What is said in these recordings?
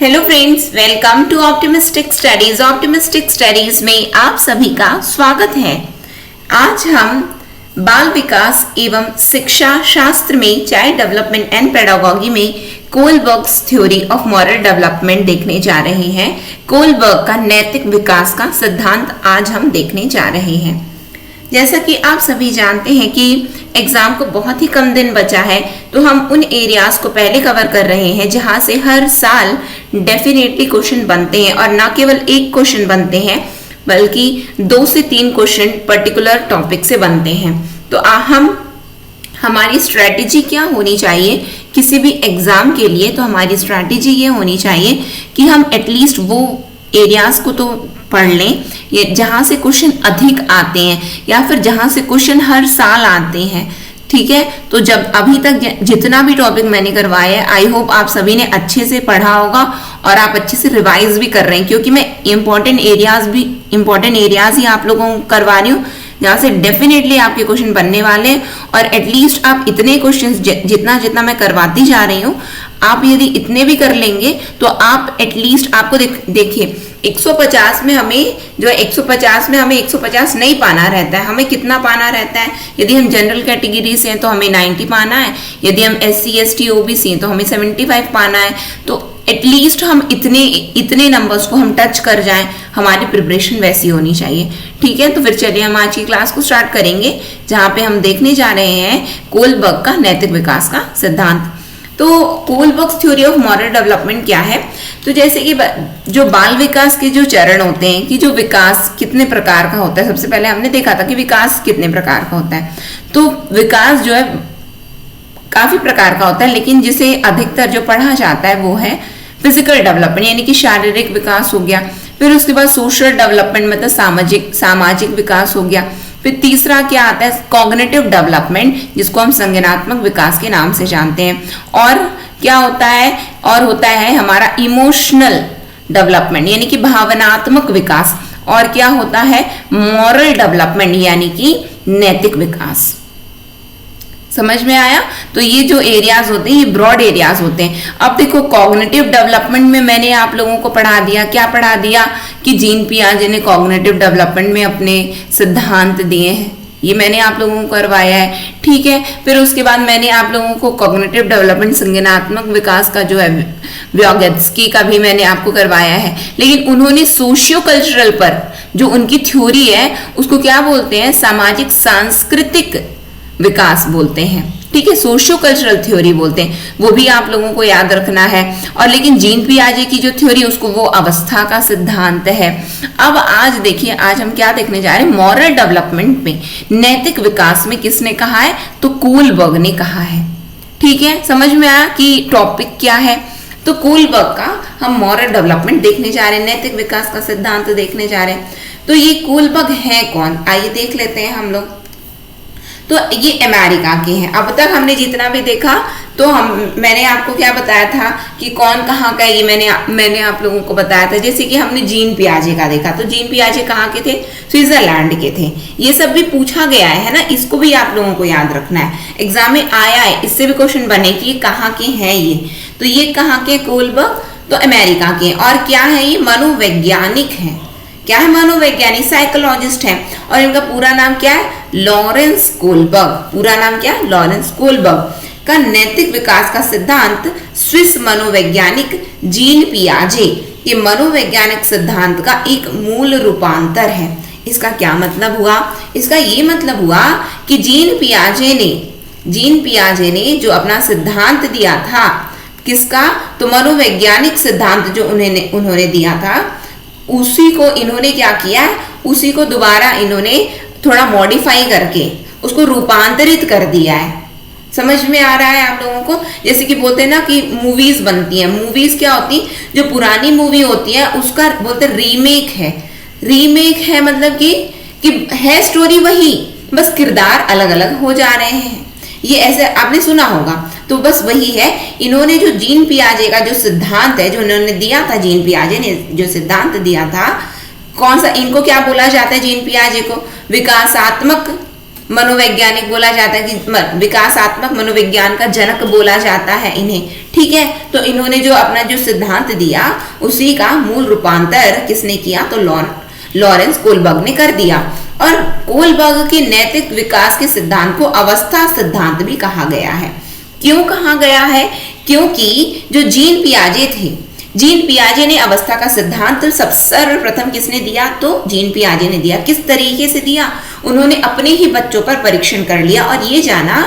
Hello friends, welcome to optimistic studies. Optimistic studies में आप सभी का स्वागत है। आज हम बाल विकास एवं शिक्षा शास्त्र में चाइल्ड डेवलपमेंट एंड पेडागोगी में Kohlberg's theory of moral development देखने जा रहे हैं। कोलबर्ग का नैतिक विकास का सिद्धांत आज हम देखने जा रहे हैं। जैसा कि आप सभी जानते हैं कि एग्जाम को बहुत ही कम दिन बचा है, तो हम उन एरियाज को पहले कवर कर रहे हैं जहां से हर साल डेफिनेटली क्वेश्चन बनते हैं, और ना केवल एक क्वेश्चन बनते हैं बल्कि 2 से 3 क्वेश्चन पर्टिकुलर टॉपिक से बनते हैं। तो हमारी स्ट्रेटेजी क्या होनी चाहिए किसी भी एग्जाम के लिए? तो हमारी स्ट्रेटेजी ये होनी चाहिए कि हम एटलीस्ट वो एरियाज को तो पढ़ लें ये जहां से क्वेश्चन अधिक आते हैं या फिर जहां से क्वेश्चन हर साल आते हैं। ठीक है, तो जब अभी तक जितना भी टॉपिक मैंने करवाया है, आई होप आप सभी ने अच्छे से पढ़ा होगा और आप अच्छे से रिवाइज भी कर रहे हैं, क्योंकि मैं इंपॉर्टेंट एरियाज ही आप लोगों को करवा रही हूँ जहाँ से डेफिनेटली आपके क्वेश्चन बनने वाले हैं। और एटलीस्ट आप इतने क्वेश्चन जितना मैं करवाती जा रही हूँ, आप यदि इतने भी कर लेंगे तो आप एटलीस्ट आपको देखिए 150 में हमें 150 नहीं पाना रहता है। हमें कितना पाना रहता है? यदि हम जनरल कैटेगरी से हैं तो हमें 90 पाना है, यदि हम SC ST OBC हैं तो हमें 75 पाना है। तो एटलीस्ट हम इतने नंबर्स को हम टच कर जाएं, हमारी प्रिपरेशन वैसी होनी चाहिए। ठीक है, तो फिर चलिए हम आज की क्लास को स्टार्ट करेंगे, जहां पे हम देखने जा रहे हैं कोलबर्ग का नैतिक विकास का सिद्धांत। तो Kohlberg's theory of moral development क्या है? तो जैसे कि जो बाल विकास के जो चरण होते हैं कि जो विकास कितने प्रकार का होता है, सबसे पहले हमने देखा था कि विकास कितने प्रकार का होता है। तो विकास जो है काफी प्रकार का होता है, लेकिन जिसे अधिकतर जो पढ़ा जाता है वो है फिजिकल डेवलपमेंट, यानी कि शारीरिक विकास हो गया। फिर उसके बाद सोशल डेवलपमेंट मतलब सामाजिक विकास हो गया। फिर तीसरा क्या आता है? कॉग्निटिव डेवलपमेंट, जिसको हम संज्ञानात्मक विकास के नाम से जानते हैं। और क्या होता है? और होता है हमारा इमोशनल डेवलपमेंट, यानी कि भावनात्मक विकास। और क्या होता है? मॉरल डेवलपमेंट, यानी कि नैतिक विकास। समझ में आया? तो ये जो एरियाज होते हैं ये ब्रॉड एरियाज होते हैं। अब देखो, कॉग्निटिव डेवलपमेंट में मैंने आप लोगों को पढ़ा दिया, क्या पढ़ा दिया कि जीन पियाजे ने कॉग्निटिव डेवलपमेंट में अपने सिद्धांत दिए हैं, ये मैंने आप लोगों को करवाया है। ठीक है, फिर उसके बाद मैंने आप लोगों को कॉग्निटिव डेवलपमेंट संज्ञानात्मक विकास का जो है व्योगत्स्की का भी मैंने आपको करवाया है। लेकिन उन्होंने सोशियो कल्चरल पर जो उनकी थ्योरी है उसको क्या बोलते हैं? सामाजिक सांस्कृतिक विकास बोलते हैं। ठीक है, सोशियो कल्चरल थ्योरी बोलते हैं, वो भी आप लोगों को याद रखना है। और लेकिन जीन पियाजे की जो थ्योरी उसको वो अवस्था का सिद्धांत है। अब आज देखिए, आज हम क्या देखने जा रहे हैं? मॉरल डेवलपमेंट में नैतिक विकास में किसने कहा है? तो कोलबर्ग ने कहा है। ठीक है, समझ में आया कि टॉपिक क्या है? तो कोलबर्ग का हम मॉरल डेवलपमेंट देखने जा रहे हैं, नैतिक विकास का सिद्धांत देखने जा रहे हैं। तो ये कोलबर्ग है कौन? आइए देख लेते हैं हम लोग। तो ये अमेरिका के हैं। अब तक हमने जितना भी देखा तो मैंने आपको क्या बताया था कि कौन कहाँ का, ये मैंने आप लोगों को बताया था। जैसे कि हमने जीन पियाजे का देखा, तो जीन पियाजे कहाँ के थे? स्विट्जरलैंड के थे। ये सब भी पूछा गया है ना, इसको भी आप लोगों को याद रखना है, एग्जाम में आया है, इससे भी क्वेश्चन बने कि ये कहाँ के हैं ये। तो ये कहाँ के? कोलबर्ग तो अमेरिका के। और क्या है? ये मनोवैज्ञानिक है। क्या है? मनोवैज्ञानिक, साइकोलॉजिस्ट हैं। और इनका पूरा नाम क्या है? Lawrence Kohlberg. पूरा नाम क्या है? लॉरेंस कोलबर्ग का नैतिक विकास का सिद्धांत स्विस मनोवैज्ञानिक जीन पियाजे के मनोवैज्ञानिक सिद्धांत का एक मूल रूपांतर है। इसका क्या मतलब हुआ? इसका ये मतलब हुआ कि जीन पियाजे ने जो अपना सिद्धांत दिया था, किसका? तो मनोवैज्ञानिक सिद्धांत जो उन्होंने दिया था, उसी को इन्होंने क्या किया? उसी को दोबारा इन्होंने थोड़ा मॉडिफाई करके उसको रूपांतरित कर दिया है। समझ में आ रहा है आप लोगों को? जैसे कि बोलते हैं ना कि मूवीज बनती हैं, मूवीज क्या होती? जो पुरानी मूवी होती है उसका बोलते रीमेक है। रीमेक है मतलब कि है स्टोरी वही, बस किरदार अलग अलग हो जा रहे हैं। ये ऐसे आपने सुना होगा, तो बस वही है। इन्होंने जो जीन पियाजे का जो सिद्धांत है, जो इन्होंने दिया था, जीन पियाजे ने जो सिद्धांत दिया था, कौन सा? इनको क्या बोला जाता है? जीन पियाजे को विकासात्मक मनोवैज्ञानिक बोला जाता है कि विकासात्मक मनोविज्ञान का जनक बोला जाता है इन्हें। ठीक है, तो इन्होंने जो अपना जो सिद्धांत दिया उसी का मूल रूपांतर किसने किया, तो लॉरेंस कोलबर्ग ने कर दिया। और कोलबर्ग के नैतिक विकास के सिद्धांत को अवस्था सिद्धांत भी कहा गया है। क्यों कहा गया है, क्योंकि जो जीन पियाजे थे, जीन पियाजे ने अवस्था का सिद्धांत सर्वप्रथम किसने दिया, तो जीन पियाजे ने दिया। किस तरीके से दिया, उन्होंने अपने ही बच्चों पर परीक्षण कर लिया और ये जाना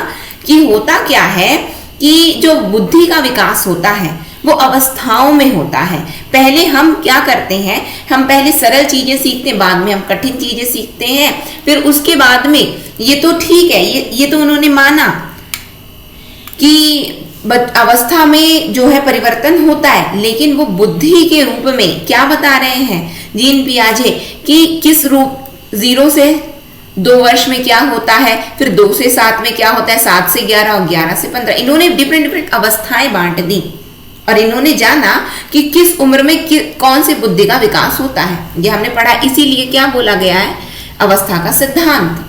कि होता क्या है कि जो बुद्धि का विकास होता है वो अवस्थाओं में होता है। पहले हम क्या करते हैं, हम पहले सरल चीजें सीखते हैं, बाद में हम कठिन चीजें सीखते हैं, फिर उसके बाद में ये तो ठीक है, ये तो उन्होंने माना कि अवस्था में जो है परिवर्तन होता है, लेकिन वो बुद्धि के रूप में क्या बता रहे हैं जीन पियाजे कि किस रूप, 0 से 2 वर्ष में क्या होता है, फिर 2 से 7 में क्या होता है, 7 से 11 और 11 से 15। इन्होंने डिफरेंट अवस्थाएं बांट दी और इन्होंने जाना कि किस उम्र में कौन सी बुद्धि का विकास होता है। ये हमने पढ़ा, इसीलिए क्या बोला गया है, अवस्था का सिद्धांत।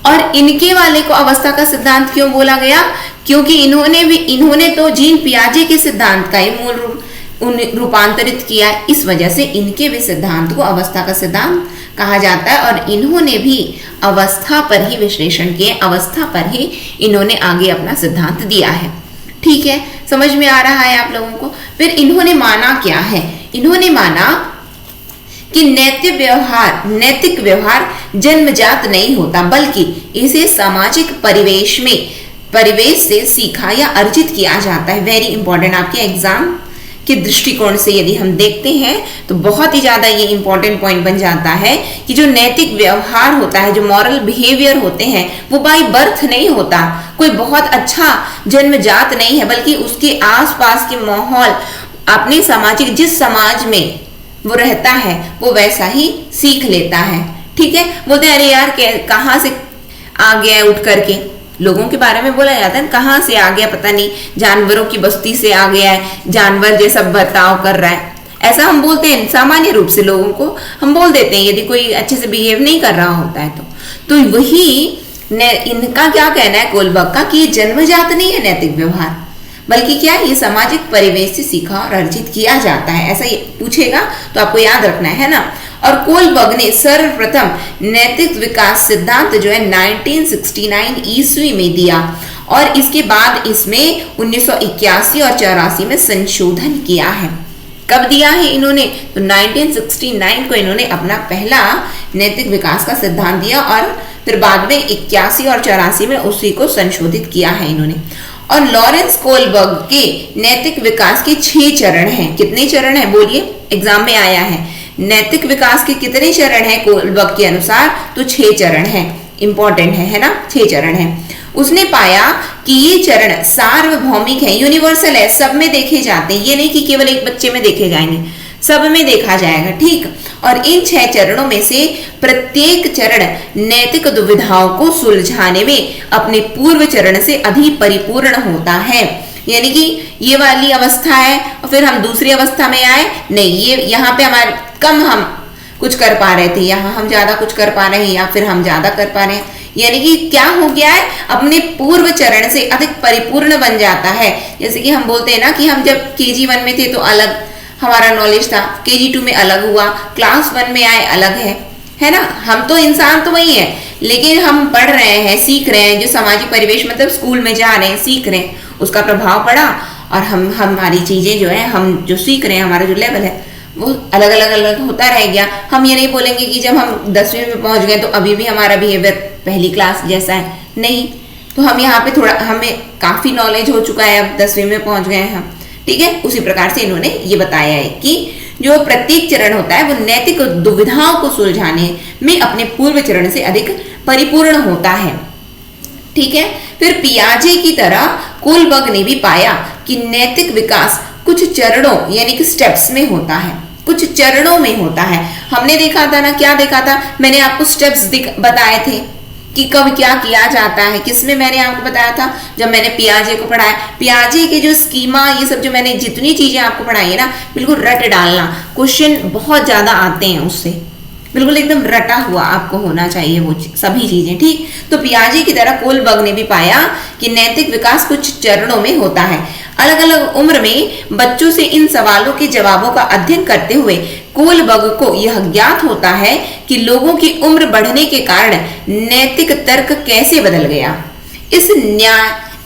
और इनके वाले को अवस्था का सिद्धांत क्यों बोला गया, क्योंकि इन्होंने तो जीन पियाजे के सिद्धांत का ही मूल रूपांतरित किया है, इस वजह से इनके भी सिद्धांत को अवस्था का सिद्धांत कहा जाता है। और इन्होंने भी अवस्था पर ही विश्लेषण किए, अवस्था पर ही इन्होंने आगे अपना सिद्धांत दिया है। ठीक है, समझ में आ रहा है आप लोगों को। फिर इन्होंने माना क्या है, इन्होंने माना कि नैतिक व्यवहार जन्मजात नहीं होता, बल्कि इसे सामाजिक परिवेश से सीखा या अर्जित किया जाता है। वेरी इंपॉर्टेंट, आपके एग्जाम के दृष्टिकोण से यदि हम देखते हैं तो बहुत ही ज्यादा ये इंपॉर्टेंट पॉइंट बन जाता है कि जो नैतिक व्यवहार होता है, जो मॉरल बिहेवियर होते हैं, वो बाय बर्थ नहीं होता, कोई बहुत अच्छा जन्मजात नहीं है, बल्कि उसके आसपास के माहौल, अपने सामाजिक जिस समाज में वो रहता है वो वैसा ही सीख लेता है। ठीक है, बोलते हैं अरे यार कहाँ से आ गया उठ करके, लोगों के बारे में बोला जाता है कहाँ से आ गया पता नहीं, जानवरों की बस्ती से आ गया है, जानवर जैसा बर्ताव कर रहा है, ऐसा हम बोलते हैं। सामान्य रूप से लोगों को हम बोल देते हैं यदि कोई अच्छे से बिहेव नहीं कर रहा होता है तो वही इनका क्या कहना है कोलबर्ग का कि ये जन्मजात नहीं है नैतिक व्यवहार, बल्कि क्या ये सामाजिक परिवेश से सीखा और अर्जित किया जाता है। ऐसा ये पूछेगा तो आपको याद रखना है ना। और कोलबर्ग ने सर्वप्रथम नैतिक विकास सिद्धांत जो है 1969 ईस्वी में दिया और इसके बाद इसमें 1981 और 84 में संशोधन किया है। कब दिया है इन्होंने, तो 1969 को इन्होंने अपना पहला नैतिक विकास का सिद्धांत दिया और फिर बाद में 81 और 84 में उसी को संशोधित किया है इन्होंने। और लॉरेंस कोलबर्ग के नैतिक विकास के 6 चरण हैं। कितने चरण हैं बोलिए, एग्जाम में आया है। नैतिक विकास के कितने चरण हैं कोलबर्ग के अनुसार, तो 6 चरण हैं। इंपॉर्टेंट है ना, 6 चरण हैं। उसने पाया कि ये चरण सार्वभौमिक है, यूनिवर्सल है, सब में देखे जाते हैं, ये नहीं कि केवल एक बच्चे में देखे जाएंगे, सब में देखा जाएगा। ठीक, और इन 6 चरणों में से प्रत्येक चरण नैतिक दुविधाओं को सुलझाने में अपने पूर्व चरण से अधिक परिपूर्ण होता है। यानी कि ये वाली अवस्था है और फिर हम दूसरी अवस्था में आए, नहीं ये यहाँ पे हमारे कम हम कुछ कर पा रहे थे, यहाँ हम ज्यादा कुछ कर पा रहे हैं या फिर हम ज्यादा कर पा रहे हैं। यानी कि क्या हो गया है, अपने पूर्व चरण से अधिक परिपूर्ण बन जाता है। जैसे कि हम बोलते हैं ना कि हम जब KG 1 में थे तो अलग हमारा नॉलेज था, KG 2 में अलग हुआ, क्लास 1 में आए अलग है ना। हम तो इंसान तो वही है, लेकिन हम पढ़ रहे हैं, सीख रहे हैं, जो सामाजिक परिवेश मतलब स्कूल में जा रहे हैं, सीख रहे हैं, उसका प्रभाव पड़ा और हमारी चीजें जो है, हम जो सीख रहे हैं, हमारा जो लेवल है वो अलग अलग होता रह गया। हम ये नहीं बोलेंगे कि जब हम 10वीं में पहुंच गए तो अभी भी हमारा बिहेवियर पहली क्लास जैसा है, नहीं। तो हम यहाँ पे थोड़ा, हमें काफी नॉलेज हो चुका है, अब 10वीं में पहुंच गए हैं हम, ठीक है। उसी प्रकार से इन्होंने ये बताया है कि जो प्रत्येक चरण होता है वो नैतिक दुविधाओं को सुलझाने में अपने पूर्व चरण से अधिक परिपूर्ण होता है, ठीक है। फिर पियाजे की तरह कोलबर्ग ने भी पाया कि नैतिक विकास कुछ चरणों यानी कि स्टेप्स में होता है, कुछ चरणों में होता है। हमने देखा था ना, क्या देखा था, मैंने आपको स्टेप्स बताए थे कि कब क्या किया जाता है, किसमें मैंने आपको बताया था, जब मैंने पियाजे को पढ़ाया। पियाजे के जो स्कीमा, ये सब जो मैंने जितनी चीजें आपको पढ़ाई है ना, बिल्कुल रट डालना, क्वेश्चन बहुत ज्यादा आते हैं उससे, बिल्कुल एकदम रटा हुआ आपको होना चाहिए वो सभी चीजें, ठीक। तो पियाजे की तरह कोलबर्ग ने भी पाया कि नैतिक विकास कुछ चरणों में होता है। अलग अलग उम्र में बच्चों से इन सवालों के जवाबों का अध्ययन करते हुए कोलबर्ग को यह ज्ञात होता है कि लोगों की उम्र बढ़ने के कारण नैतिक तर्क कैसे बदल गया। इस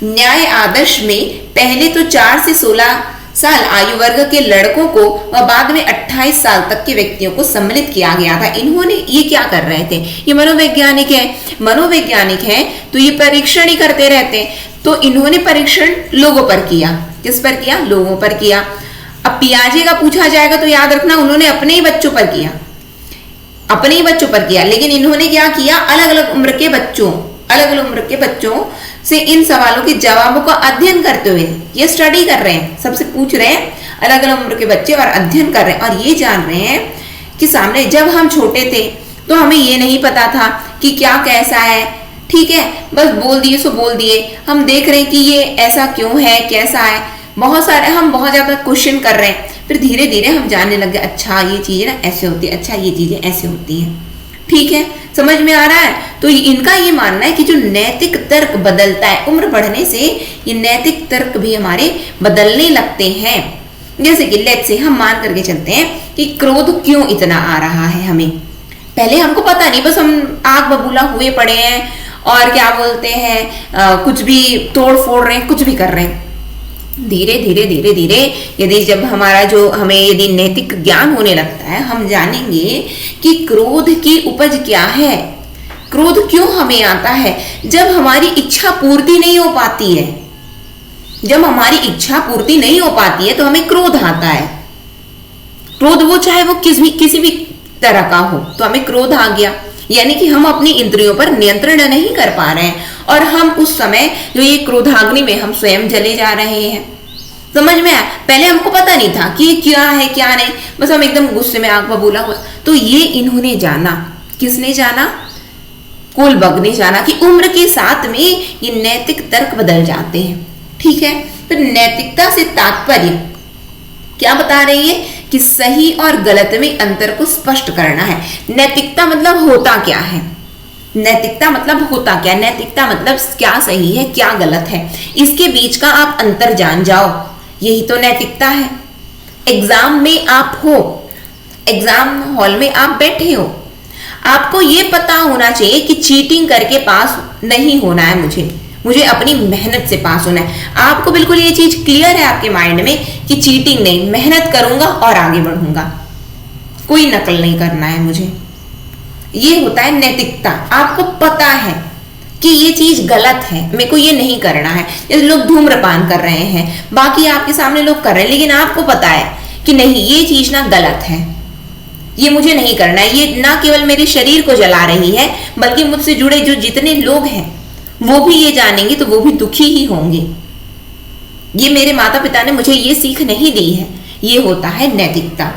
न्याय आदर्श में पहले तो 4 से 16 साल आयु वर्ग के लड़कों को व बाद में 28 साल तक के व्यक्तियों को सम्मिलित किया गया था। इन्होंने ये क्या कर रहे थे, ये मनोवैज्ञानिक है तो ये परीक्षण ही करते रहते हैं। तो इन्होंने परीक्षण लोगों पर किया। किस पर किया? लोगों पर किया। अब पियाजे का पूछा जाएगा तो याद रखना उन्होंने अपने ही बच्चों पर किया, लेकिन इन्होंने क्या किया, अलग अलग उम्र के बच्चों से इन सवालों के जवाबों का अध्ययन करते हुए ये स्टडी कर रहे हैं, सबसे पूछ रहे हैं अलग अलग उम्र के बच्चे और अध्ययन कर रहे हैं और ये जान रहे हैं कि सामने जब हम छोटे थे तो हमें ये नहीं पता था कि क्या कैसा है, ठीक है, बस बोल दिए सो बोल दिए। हम देख रहे हैं कि ये ऐसा क्यों है, कैसा है, हम बहुत ज्यादा क्वेश्चन कर रहे हैं। फिर धीरे धीरे हम जानने लग गए, अच्छा ये चीजें ना ऐसे होती है, अच्छा ये चीजें ऐसे होती हैं, ठीक है, समझ में आ रहा है। तो इनका ये मानना है कि जो नैतिक तर्क बदलता है उम्र बढ़ने से, ये नैतिक तर्क भी हमारे बदलने लगते हैं। जैसे कि लेट्स से हम मान करके चलते हैं कि क्रोध क्यों इतना आ रहा है हमें, पहले हमको पता नहीं, बस हम आग बबूला हुए पड़े हैं और क्या बोलते हैं कुछ भी तोड़ फोड़ रहे हैं, कुछ भी कर रहे हैं। धीरे धीरे यदि जब हमें यदि नैतिक ज्ञान होने लगता है, हम जानेंगे कि क्रोध की उपज क्या है, क्रोध क्यों हमें आता है। जब हमारी इच्छा पूर्ति नहीं हो पाती है, तो हमें क्रोध आता है। क्रोध वो चाहे वो किसी भी तरह का हो, तो हमें क्रोध आ गया, यानी कि हम अपनी इंद्रियों पर नियंत्रण नहीं कर पा रहे हैं और हम उस समय जो ये क्रोधाग्नि में हम स्वयं जले जा रहे हैं। समझ में आया? पहले हमको पता नहीं था कि क्या है क्या नहीं, बस हम एकदम गुस्से में आग बबूला हुआ। तो ये इन्होंने जाना, किसने जाना? कोलबर्ग ने जाना कि उम्र के साथ में ये नैतिक तर्क बदल जाते हैं, ठीक है। फिर नैतिकता से तात्पर्य क्या बता रही है कि सही और गलत में अंतर को स्पष्ट करना है। नैतिकता मतलब होता क्या है, नैतिकता मतलब क्या सही है क्या गलत है, इसके बीच का आप अंतर जान जाओ, यही तो नैतिकता है। एग्जाम में आप हो, एग्जाम हॉल में आप बैठे हो, आपको ये पता होना चाहिए कि चीटिंग करके पास नहीं होना है, मुझे अपनी मेहनत से पास होना है। आपको बिल्कुल ये चीज क्लियर है आपके माइंड में कि चीटिंग नहीं, मेहनत करूंगा और आगे बढ़ूंगा, कोई नकल नहीं करना है मुझे। ये होता है नैतिकता। आपको पता है कि ये चीज गलत है, मेरे को ये नहीं करना है। जैसे लोग धूम्रपान कर रहे हैं, बाकी आपके सामने लोग कर रहे हैं, लेकिन आपको पता है कि नहीं ये चीज ना गलत है, ये मुझे नहीं करना है। ये ना केवल मेरे शरीर को जला रही है, बल्कि मुझसे जुड़े जो जितने लोग हैं वो भी ये जानेंगे तो वो भी दुखी ही होंगे। ये मेरे माता पिता ने मुझे ये सीख नहीं दी है। ये होता है नैतिकता,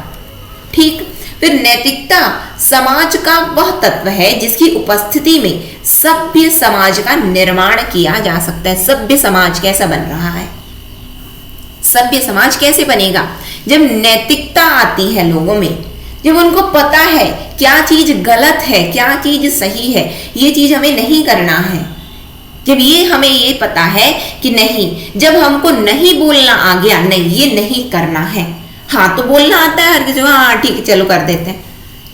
ठीक। फिर नैतिकता समाज का वह तत्व है जिसकी उपस्थिति में सभ्य समाज का निर्माण किया जा सकता है। सभ्य समाज कैसा बन रहा है, सभ्य समाज कैसे बनेगा? जब नैतिकता आती है लोगों में, जब उनको पता है क्या चीज गलत है क्या चीज सही है, ये चीज हमें नहीं करना है। जब ये हमें ये पता है कि नहीं, जब हमको नहीं बोलना आ गया, नहीं ये नहीं करना है, हाँ तो बोलना आता है हर किसी को, हाँ ठीक है चलो कर देते हैं,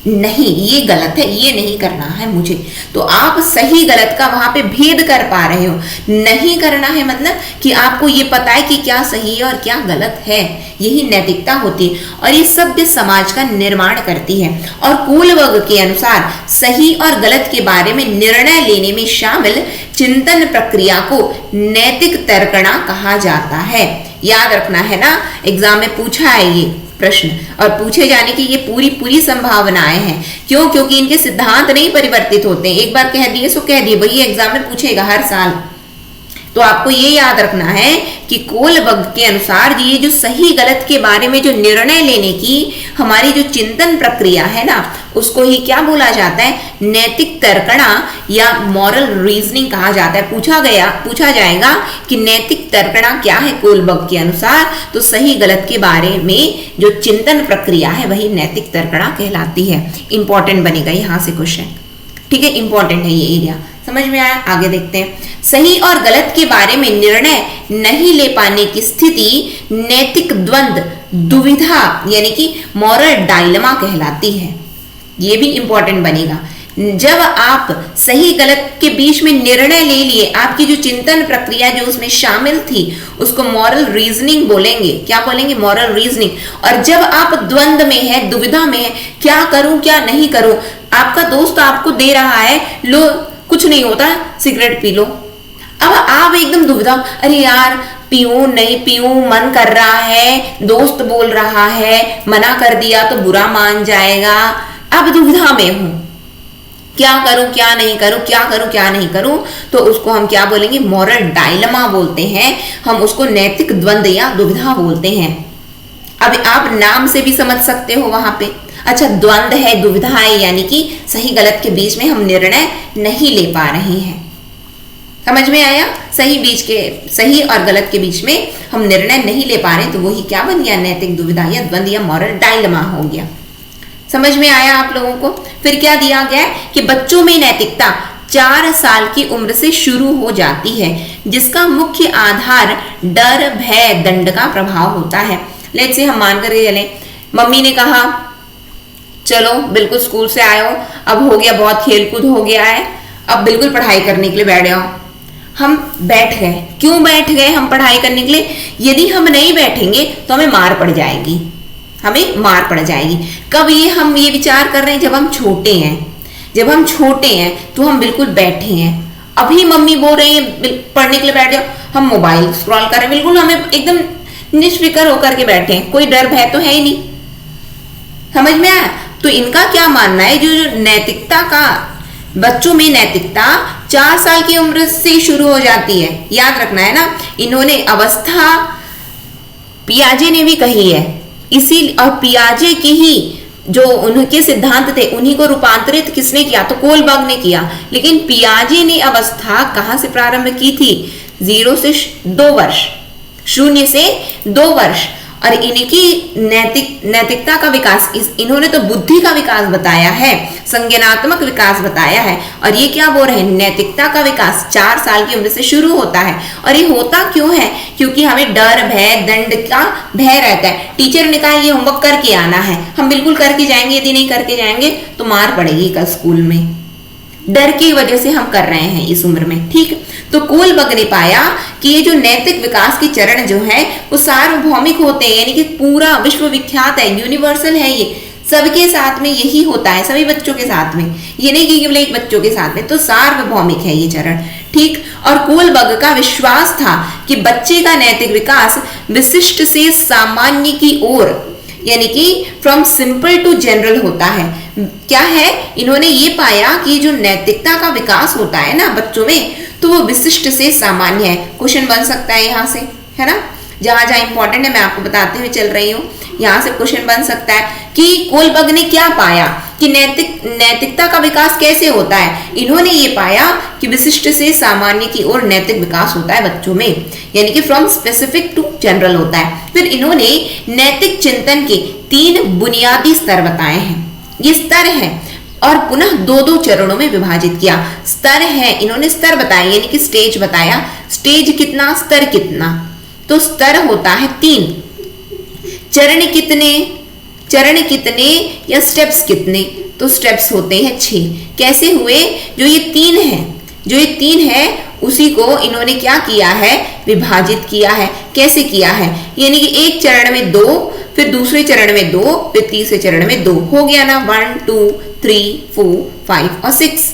नहीं ये गलत है, ये नहीं करना है मुझे, तो आप सही गलत का वहां पे भेद कर पा रहे हो। नहीं करना है मतलब कि आपको ये पता है कि क्या सही है और क्या गलत है, यही नैतिकता होती है और ये सभ्य समाज का निर्माण करती है। और कोलबर्ग के अनुसार सही और गलत के बारे में निर्णय लेने में शामिल चिंतन प्रक्रिया को नैतिक तर्कणा कहा जाता है। याद रखना है ना, एग्जाम में पूछा है ये प्रश्न और पूछे जाने की ये पूरी संभावनाएं हैं। क्यों? क्योंकि इनके सिद्धांत नहीं परिवर्तित होते हैं। एक बार कह दिए सो कह दिए, वही एग्जाम में पूछेगा हर साल। तो आपको ये याद रखना है कि कोलबर्ग के अनुसार ये जो सही गलत के बारे में जो निर्णय लेने की हमारी जो चिंतन प्रक्रिया है ना, उसको ही क्या बोला जाता है, नैतिक तर्कणा या मॉरल रीजनिंग कहा जाता है। पूछा जाएगा कि नैतिक तर्कणा क्या है कोलबर्ग के अनुसार, तो सही गलत के बारे में जो चिंतन प्रक्रिया है वही नैतिक तर्कणा कहलाती है। इंपॉर्टेंट बनेगा यहां से क्वेश्चन, ठीक है, इंपॉर्टेंट है ये एरिया। समझ में आया? आगे देखते हैं। सही और गलत के बारे में निर्णय नहीं ले पाने की स्थिति नैतिक द्वंद्व, दुविधा यानी कि मॉरल डायलेमा कहलाती है। ये भी इंपॉर्टेंट बनेगा। जब आप सही गलत के बीच में निर्णय ले लिए, आपकी जो चिंतन प्रक्रिया जो उसमें शामिल थी उसको मॉरल रीजनिंग बोलेंगे। क्या बोलेंगे? Moral reasoning. और जब आप द्वंद्व में है, दुविधा में है, क्या करूं क्या नहीं करूं, आपका दोस्त आपको दे रहा है, लो कुछ नहीं होता, सिगरेट पी लो। अब आप एकदम दुविधा, अरे यार पीऊं नहीं पीऊं, मन कर रहा है, दोस्त बोल रहा है, मना कर दिया तो बुरा मान जाएगा। अब दुविधा में हूं, क्या करूं क्या नहीं करूं, क्या करूं क्या नहीं करूं, तो उसको हम क्या बोलेंगे? मॉरल डायलेमा बोलते हैं। हम उसको नैतिक द्वंद्व या दुविधा बोलते हैं। अब आप नाम से भी समझ सकते हो वहां पे। अच्छा, द्वंद्व है, दुविधा है, यानी कि सही गलत के बीच में हम निर्णय नहीं ले पा रहे हैं। समझ में आया? सही और गलत के बीच में हम निर्णय नहीं ले पा रहे, तो वही क्या बन गया? नैतिक दुविधा या द्वंद्व या मॉरल डायलेमा हो गया। समझ में आया आप लोगों को? फिर क्या दिया गया कि बच्चों में नैतिकता 4 साल की उम्र से शुरू हो जाती है, जिसका मुख्य आधार डर, भय, दंड का प्रभाव होता है। लेट्स से हम मान कर चले, मम्मी ने कहा चलो बिल्कुल स्कूल से आए हो, अब हो गया बहुत खेलकूद हो गया है, अब बिल्कुल पढ़ाई करने के लिए बैठ जाओ। हम बैठ गए। क्यों बैठ गए हम पढ़ाई करने के लिए? यदि हम नहीं बैठेंगे तो हमें मार पड़ जाएगी, हमें मार पड़ जाएगी। कब हम ये विचार कर रहे हैं? जब हम छोटे हैं। जब हम छोटे हैं तो हम बिल्कुल बैठे हैं, अभी मम्मी बोल रही है पढ़ने के लिए बैठ जाओ, हम मोबाइल स्क्रॉल कर रहे हैं, बिल्कुल हमें एकदम निष्फिक्र होकर के बैठे हैं, कोई डर भय तो है ही नहीं। समझ में आया? तो इनका क्या मानना है, जो नैतिकता का, बच्चों में नैतिकता 4 साल की उम्र से शुरू हो जाती है। याद रखना है ना, इन्होंने अवस्था पियाजे ने भी कही है, इसी और पियाजे की ही जो उनके सिद्धांत थे उन्हीं को रूपांतरित किसने किया? तो कोलबर्ग ने किया। लेकिन पियाजे ने अवस्था कहां से प्रारंभ की थी? 0 से 2 वर्ष, 0 से 2 वर्ष। और इनकी नैतिकता का विकास, इन्होंने तो बुद्धि का विकास बताया है, संज्ञानात्मक विकास बताया है, और ये क्या बोल रहे हैं? नैतिकता का विकास 4 साल की उम्र से शुरू होता है। और ये होता क्यों है? क्योंकि हमें डर, भय, दंड का भय रहता है। टीचर ने कहा ये होमवर्क करके आना है, हम बिल्कुल करके जाएंगे, यदि नहीं करके जाएंगे तो मार पड़ेगी कल स्कूल में। डर की वजह से हम कर रहे हैं इस उम्र में, ठीक। तो कोलबर्ग ने पाया कि ये जो नैतिक विकास के चरण जो है वो सार्वभौमिक होते हैं, यानी कि पूरा विश्व विख्यात है, यूनिवर्सल है, ये सबके साथ में यही होता है, सभी बच्चों के साथ में, ये नहीं कि केवल एक बच्चों के साथ में, तो सार्वभौमिक है ये चरण, ठीक। और कोलबर्ग का विश्वास था कि बच्चे का नैतिक विकास विशिष्ट से सामान्य की ओर, यानी कि फ्रॉम सिंपल टू जनरल होता है। क्या है? इन्होंने ये पाया कि जो नैतिकता का विकास होता है ना बच्चों में, तो वो विशिष्ट से सामान्य है। क्वेश्चन बन सकता है यहाँ से, है ना, जहां जहां इंपॉर्टेंट है मैं आपको बताते हुए चल रही हूँ, यहाँ से क्वेश्चन बन सकता है कि कोलबर्ग ने क्या पाया कि नैतिकता का विकास कैसे होता है। इन्होंने ये पाया कि विशिष्ट से सामान्य की ओर नैतिक विकास होता है बच्चों में, यानी कि फ्रॉम स्पेसिफिक टू जनरल होता है। फिर इन्होंने नैतिक चिंतन के 3 बुनियादी स्तर बताए हैं। ये स्तर है और पुनः 2-2 चरणों में विभाजित किया। स्तर है, इन्होंने स्तर बताया, यानी कि स्टेज बताया। स्टेज कितना, स्तर कितना, तो स्तर होता है 3। चरण कितने या स्टेप्स कितने, तो स्टेप्स होते हैं 6। कैसे हुए? जो ये 3 है उसी को इन्होंने क्या किया है? विभाजित किया है। कैसे किया है? यानी कि एक चरण में 2, फिर दूसरे चरण में 2, फिर तीसरे चरण में 2, हो गया ना, 1 2 3 4 5 और 6।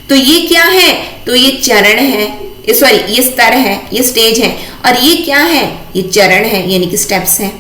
तो ये क्या है? तो ये चरण है, सॉरी ये स्तर है, ये स्टेज है, और ये क्या है? ये चरण है, यानी कि स्टेप्स है।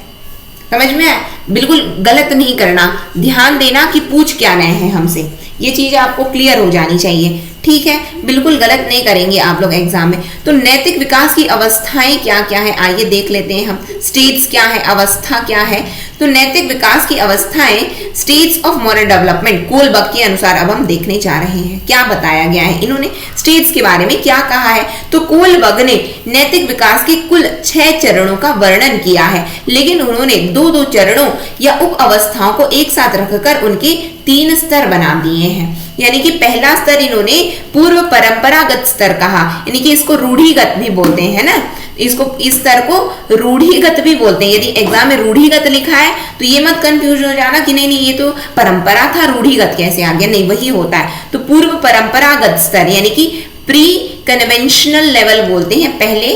समझ में आया? बिल्कुल गलत नहीं करना, ध्यान देना कि पूछ क्या रहे हैं हमसे। ये चीज आपको क्लियर हो जानी चाहिए, ठीक है। बिल्कुल गलत नहीं करेंगे आप लोग एग्जाम में। तो नैतिक विकास की अवस्थाएं क्या क्या है, आइए देख लेते हैं हम। स्टेट्स क्या है, अवस्था क्या है। तो नैतिक विकास की अवस्थाएं states of moral development Kohlberg के अनुसार अब हम देखने जा रहे हैं। क्या बताया गया है, इन्होंने स्टेट्स के बारे में क्या कहा है। तो कोलबर्ग ने नैतिक विकास के कुल 6 चरणों का वर्णन किया है, लेकिन उन्होंने 2-2 चरणों या उप अवस्थाओं को एक साथ रखकर उनके 3 स्तर बना दिए हैं। यानी कि पहला स्तर इन्होंने पूर्व परंपरागत स्तर कहा, यानी कि इसको रूढ़िगत भी बोलते हैं ना, इसको इस स्तर को रूढ़िगत भी बोलते हैं। यदि एग्जाम में रूढ़िगत लिखा है तो ये मत कंफ्यूज हो जाना कि नहीं नहीं ये तो परंपरा था, रूढ़िगत कैसे आ गया, नहीं वही होता है। तो पूर्व परंपरागत स्तर यानी कि प्री कन्वेंशनल लेवल बोलते हैं पहले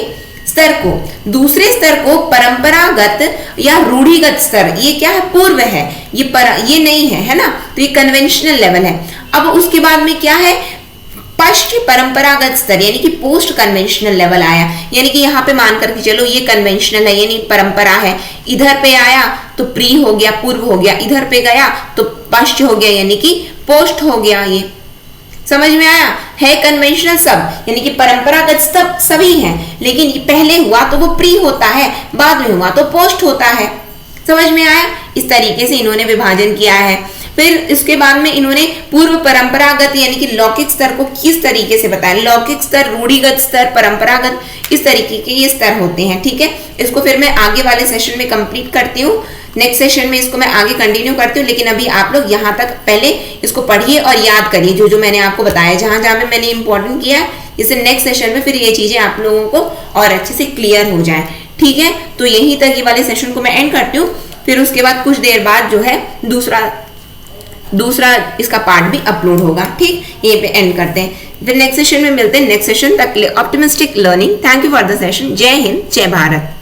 स्तर को। दूसरे स्तर को परंपरागत या रूढ़िगत स्तर, ये क्या है, पूर्व है, ये नहीं है ना, तो ये कन्वेंशनल लेवल है। अब उसके बाद में क्या है, पश्चिम परंपरागत स्तर यानी कि पोस्ट कन्वेंशनल लेवल आया। यानी कि यहाँ पे मान करके चलो ये कन्वेंशनल है यानी परंपरा है, इधर पे आया तो प्री हो गया, पूर्व हो गया, इधर पे गया तो पश्चिम हो गया यानी कि पोस्ट हो गया। ये समझ में आया, है कन्वेंशनल सब यानी कि परंपरागत सब सभी हैं, लेकिन पहले हुआ तो वो प्री होता है, बाद में हुआ तो पोस्ट होता है। समझ में आया, इस तरीके से इन्होंने विभाजन किया है। फिर इसके बाद में इन्होंने पूर्व परंपरागत यानी कि लौकिक स्तर को किस तरीके से बताया, लौकिक स्तर, रूढ़िगत स्तर, परंपरागत, इस तरीके के ये स्तर होते हैं, ठीक है। इसको फिर मैं आगे वाले सेशन में कंप्लीट करती हूँ, नेक्स्ट सेशन में इसको मैं आगे कंटिन्यू करती हूँ, लेकिन अभी आप लोग यहाँ तक पहले इसको पढ़िए और याद करिए जो जो मैंने आपको बताया, जहां जहां में मैंने इंपॉर्टेंट किया है, जिससे नेक्स्ट सेशन में फिर ये चीजें आप लोगों को और अच्छे से क्लियर हो जाए, ठीक है। तो यहीं तक ये वाले सेशन को मैं एंड करती हूँ, फिर उसके बाद कुछ देर बाद जो है दूसरा इसका पार्ट भी अपलोड होगा, ठीक। यहीं पे एंड करते हैं, फिर नेक्स्ट सेशन में मिलते हैं। नेक्स्ट सेशन तक के लिए optimistic learning. Thank you for the session. जय हिंद, जय भारत।